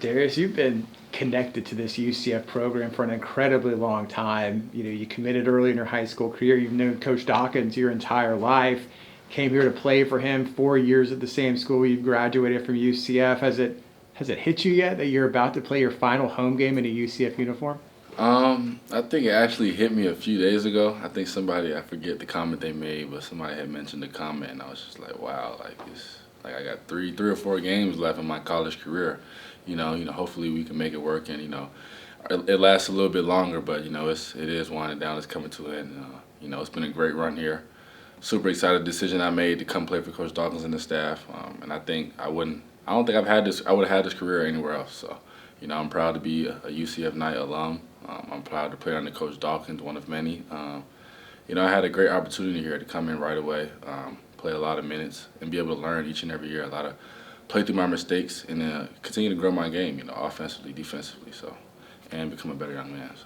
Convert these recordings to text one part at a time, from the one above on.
Darius, you've been connected to this UCF program for an incredibly long time. You know, you committed early in your high school career. You've known Coach Dawkins your entire life. Came here to play for him 4 years at the same school. You graduated from UCF. Has it hit you yet that you're about to play your final home game in a UCF uniform? I think it actually hit me a few days ago. I think somebody, I forget the comment they made, but somebody had mentioned the comment, and I was just like, wow, like it's like I got three or four games left in my college career. Hopefully we can make it work, and it lasts a little bit longer, but it is winding down. It's coming to an end. It's been a great run here. Super excited decision I made to come play for Coach Dawkins and the staff, and I think I wouldn't. I don't think I've had this. I would have had this career anywhere else. So, I'm proud to be a UCF Knight alum. I'm proud to play under Coach Dawkins, one of many. I had a great opportunity here to come in right away, play a lot of minutes, and be able to learn each and every year. Play through my mistakes and continue to grow my game, offensively, defensively, and become a better young man. So.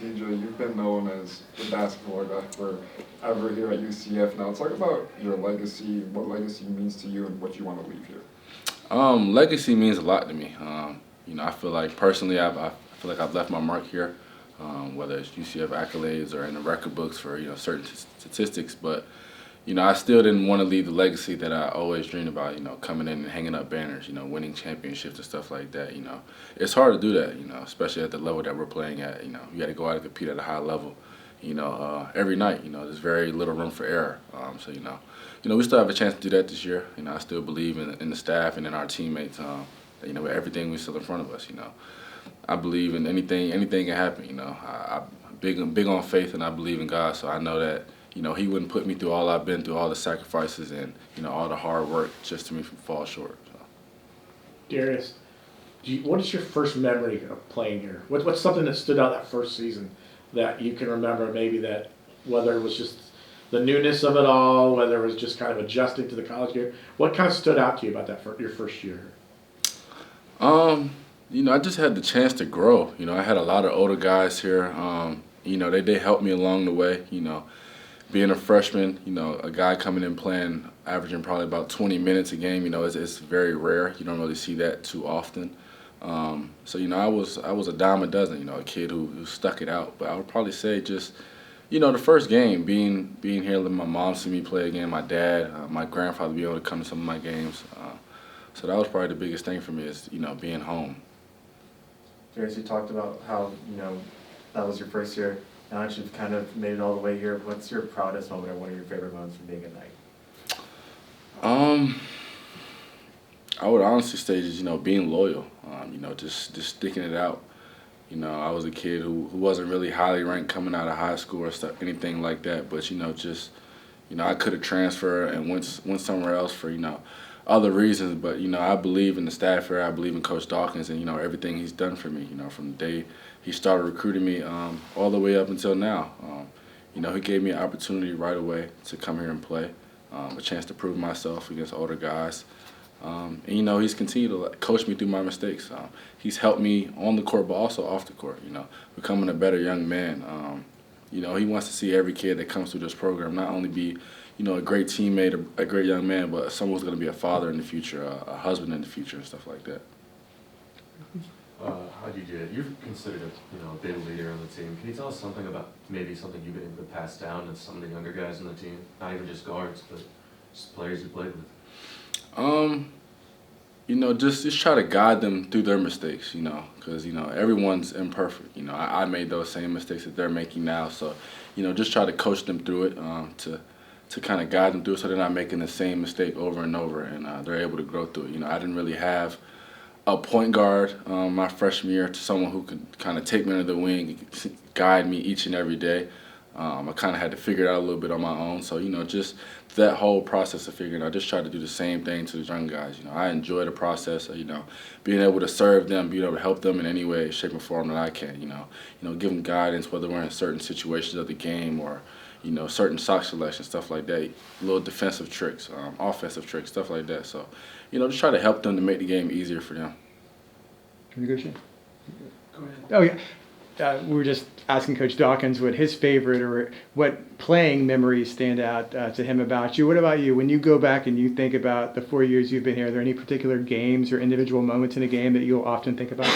DJ, you've been known as the basketball guy forever here at UCF. Now, talk about your legacy, what legacy means to you, and what you want to leave here. Legacy means a lot to me. I feel like personally, I feel like I've left my mark here, whether it's UCF accolades or in the record books for certain statistics. But I still didn't want to leave the legacy that I always dreamed about. Coming in and hanging up banners, winning championships and stuff like that. It's hard to do that. Especially at the level that we're playing at. You got to go out and compete at a high level. Every night. There's very little room for error. We still have a chance to do that this year. I still believe in the staff and in our teammates. With everything we still in front of us. I believe in anything can happen. I'm big on faith, and I believe in God. So I know that He wouldn't put me through all I've been through, all the sacrifices and all the hard work just to me fall short. So. Darius, what is your first memory of playing here? What's something that stood out that first season that you can remember? Maybe that whether it was just the newness of it all, whether it was just kind of adjusting to the college year. What kind of stood out to you about that your first year? I just had the chance to grow. I had a lot of older guys here. They helped me along the way. Being a freshman, a guy coming in playing, averaging probably about 20 minutes a game, it's very rare. You don't really see that too often. I was a dime a dozen, a kid who stuck it out. But I would probably say just, the first game, being here, letting my mom see me play again, my dad, my grandfather be able to come to some of my games. So that was probably the biggest thing for me is, being home. Darius, you talked about how, that was your first year. Now that you've kind of made it all the way here, what's your proudest moment or one of your favorite moments from being a Knight? I would honestly say just, being loyal, just sticking it out. I was a kid who wasn't really highly ranked coming out of high school or stuff, anything like that. But, I could have transferred and went somewhere else for, other reasons, but I believe in the staff here. I believe in Coach Dawkins and everything he's done for me. From the day he started recruiting me all the way up until now. He gave me an opportunity right away to come here and play, a chance to prove myself against older guys. And he's continued to coach me through my mistakes. He's helped me on the court, but also off the court. Becoming a better young man. He wants to see every kid that comes through this program not only be a great teammate, a great young man, but someone who's going to be a father in the future, a husband in the future, and stuff like that. How do you do it? You're considered a big leader on the team. Can you tell us something about maybe something you've been able to pass down to some of the younger guys on the team? Not even just guards, but just players you played with. Just try to guide them through their mistakes, because, everyone's imperfect. I made those same mistakes that they're making now. So, just try to coach them through it to kind of guide them through it so they're not making the same mistake over and over, and they're able to grow through it. I didn't really have a point guard my freshman year to someone who could kind of take me under the wing, guide me each and every day. I kind of had to figure it out a little bit on my own. So, just that whole process of figuring out, just try to do the same thing to the young guys. I enjoy the process of, being able to serve them, being able to help them in any way, shape, or form that I can, give them guidance, whether we're in certain situations of the game or, certain sock selection, stuff like that, little defensive tricks, offensive tricks, stuff like that. So, just try to help them to make the game easier for them. Can we go, Shane? Go ahead. Oh, yeah. we were just asking Coach Dawkins what his favorite or what playing memories stand out to him about you. What about you? When you go back and you think about the 4 years you've been here, are there any particular games or individual moments in a game that you'll often think about?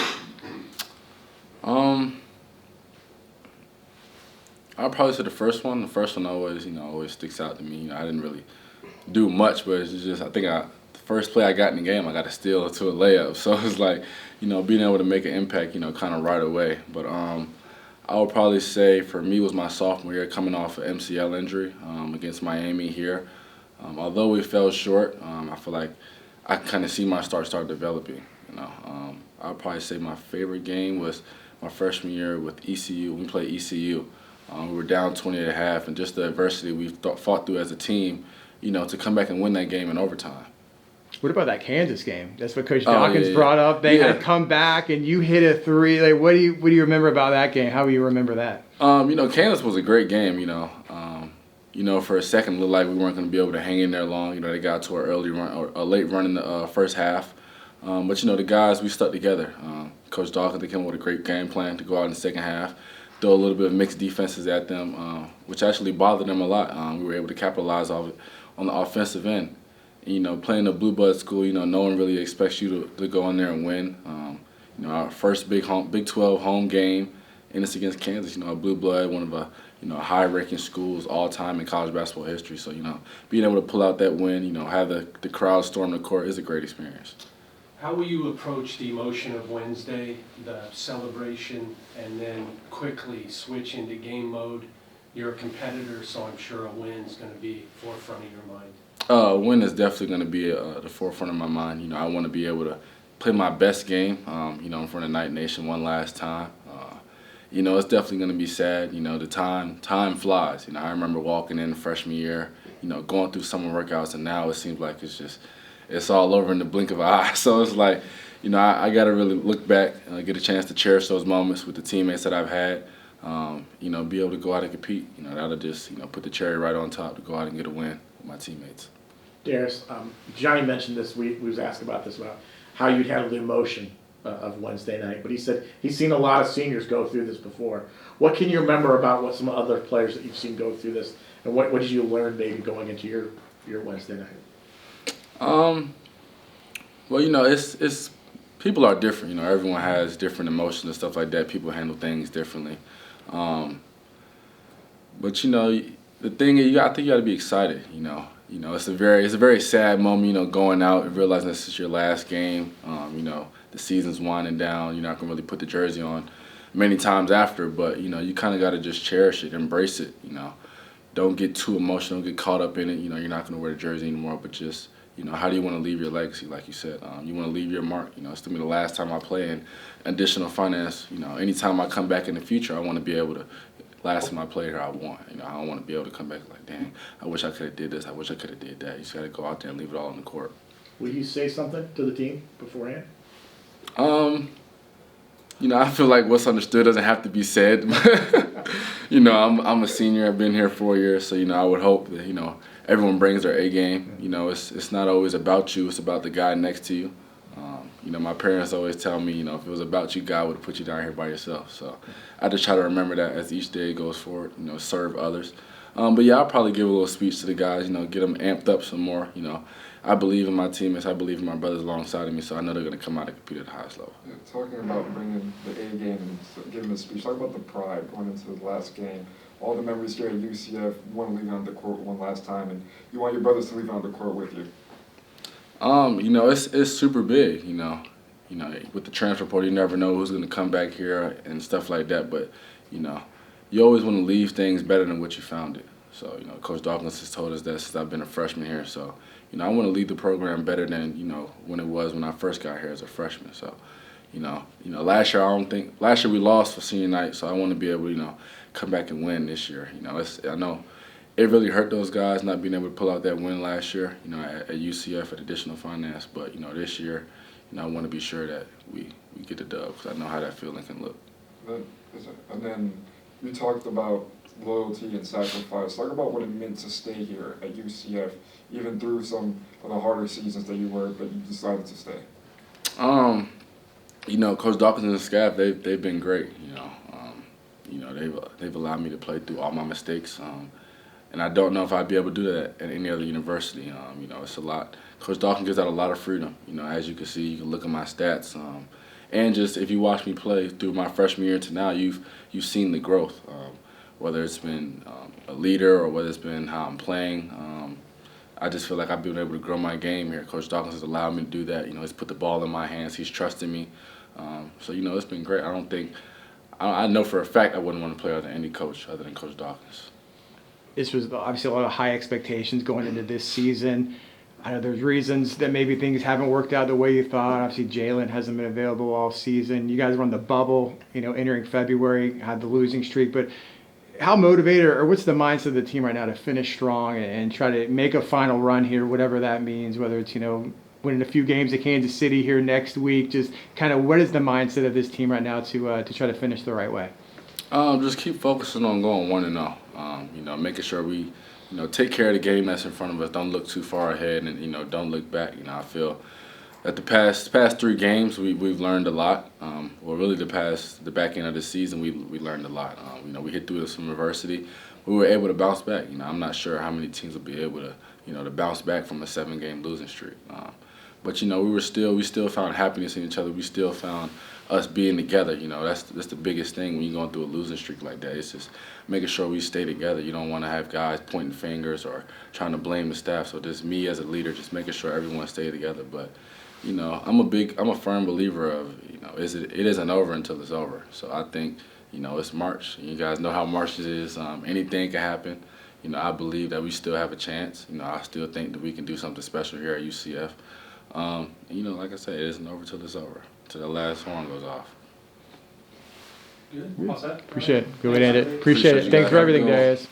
I'll probably say the first one. The first one always sticks out to me. I didn't really do much, but it's just the first play I got in the game, I got a steal to a layup. So it's like, being able to make an impact, kind of right away. But I would probably say for me was my sophomore year coming off an MCL injury against Miami here. Although we fell short, I feel like I kind of see my start developing. I would probably say my favorite game was my freshman year with ECU. We played ECU. We were down 20 at half, and just the adversity we fought through as a team, to come back and win that game in overtime. What about that Kansas game? That's what Coach Dawkins brought up. They had come back, and you hit a three. Like, what do you remember about that game? How do you remember that? Kansas was a great game. For a second, it looked like we weren't going to be able to hang in there long. They got to an early run or a late run in the first half. But the guys, we stuck together. Coach Dawkins, they came up with a great game plan to go out in the second half, throw a little bit of mixed defenses at them, which actually bothered them a lot. We were able to capitalize on it on the offensive end. Playing a blue blood school, no one really expects you to go in there and win. Our first Big 12 home game, and it's against Kansas. A blue blood, one of a high-ranking schools all time in college basketball history. So being able to pull out that win, have the crowd storm the court is a great experience. How will you approach the emotion of Wednesday, the celebration, and then quickly switch into game mode? You're a competitor, so I'm sure a win's going to be forefront of your mind. Win is definitely going to be the forefront of my mind. I want to be able to play my best game, in front of Night Nation one last time. It's definitely going to be sad. The time flies. I remember walking in the freshman year, going through summer workouts, and now it seems like it's all over in the blink of an eye. So it's like, I got to really look back, get a chance to cherish those moments with the teammates that I've had. Be able to go out and compete. That'll just, put the cherry right on top to go out and get a win with my teammates. Darius, Johnny mentioned this. We was asked about this, about how you'd handle the emotion of Wednesday night. But he said he's seen a lot of seniors go through this before. What can you remember about what some other players that you've seen go through this, and what did you learn maybe going into your Wednesday night? Well, it's people are different. Everyone has different emotions and stuff like that. People handle things differently. But the thing is, I think you got to be excited. It's a very sad moment. Going out and realizing this is your last game. The season's winding down. You're not gonna really put the jersey on many times after, but you kind of got to just cherish it, embrace it. Don't get too emotional, don't get caught up in it. You're not gonna wear the jersey anymore, but just how do you want to leave your legacy? Like you said, you want to leave your mark. It's gonna be the last time I play in additional finance. Anytime I come back in the future, I want to be able to. Last time I played here, I won. I don't want to be able to come back like, dang, I wish I could have did this. I wish I could have did that. You just got to go out there and leave it all on the court. Will you say something to the team beforehand? I feel like what's understood doesn't have to be said. I'm a senior. I've been here 4 years, so I would hope that everyone brings their A game. It's not always about you. It's about the guy next to you. My parents always tell me, if it was about you, God would have put you down here by yourself. So I just try to remember that as each day goes forward, serve others. But yeah, I'll probably give a little speech to the guys, get them amped up some more. I believe in my teammates. I believe in my brothers alongside of me, so I know they're going to come out and compete at the highest level. Yeah, talking about bringing the A game and giving a speech, talk about the pride going into the last game. All the memories here at UCF, you want to leave it on the court one last time, and you want your brothers to leave it on the court with you. It's super big, with the transfer portal, you never know who's going to come back here and stuff like that. But, you always want to leave things better than what you found it. So, Coach Dawkins has told us that since I've been a freshman here. So, I want to lead the program better than, when it was when I first got here as a freshman. So, last year we lost for senior night. So I want to be able to, come back and win this year. I know it really hurt those guys not being able to pull out that win last year, at UCF at additional finance. But, this year, I want to be sure that we get the dub because I know how that feeling can look. And then you talked about loyalty and sacrifice. Talk about what it meant to stay here at UCF, even through some of the harder seasons that you were, but you decided to stay. Coach Dawkins and the staff, they've been great. they've allowed me to play through all my mistakes. And I don't know if I'd be able to do that at any other university. It's a lot. Coach Dawkins gives out a lot of freedom. As you can see, you can look at my stats. And just if you watch me play through my freshman year to now, you've seen the growth. Whether it's been a leader or whether it's been how I'm playing. I just feel like I've been able to grow my game here. Coach Dawkins has allowed me to do that. He's put the ball in my hands. He's trusted me. So it's been great. I know for a fact I wouldn't want to play other than any coach other than Coach Dawkins. This was obviously a lot of high expectations going into this season. I know there's reasons that maybe things haven't worked out the way you thought. Obviously, Jalen hasn't been available all season. You guys were on the bubble, entering February, had the losing streak. But how motivated or what's the mindset of the team right now to finish strong and try to make a final run here, whatever that means, whether it's, winning a few games at Kansas City here next week, just kind of what is the mindset of this team right now to try to finish the right way? Just keep focusing on going 1-0. Making sure we, take care of the game that's in front of us. Don't look too far ahead, and don't look back. I feel that the past 3 games we've learned a lot. Really the back end of the season we learned a lot. We hit through some adversity. We were able to bounce back. I'm not sure how many teams will be able to, to bounce back from a 7-game losing streak. But we still found happiness in each other. We still found us being together. That's the biggest thing when you're going through a losing streak like that. It's just making sure we stay together. You don't want to have guys pointing fingers or trying to blame the staff. So just me as a leader, just making sure everyone stays together. But I'm a firm believer of it isn't over until it's over. So I think it's March. You guys know how March is. Anything can happen. I believe that we still have a chance. I still think that we can do something special here at UCF. Like I said, it isn't over till it's over, till the last horn goes off. Good. All set? Appreciate it. Good way to end it. Appreciate it. Thanks for everything, Darius.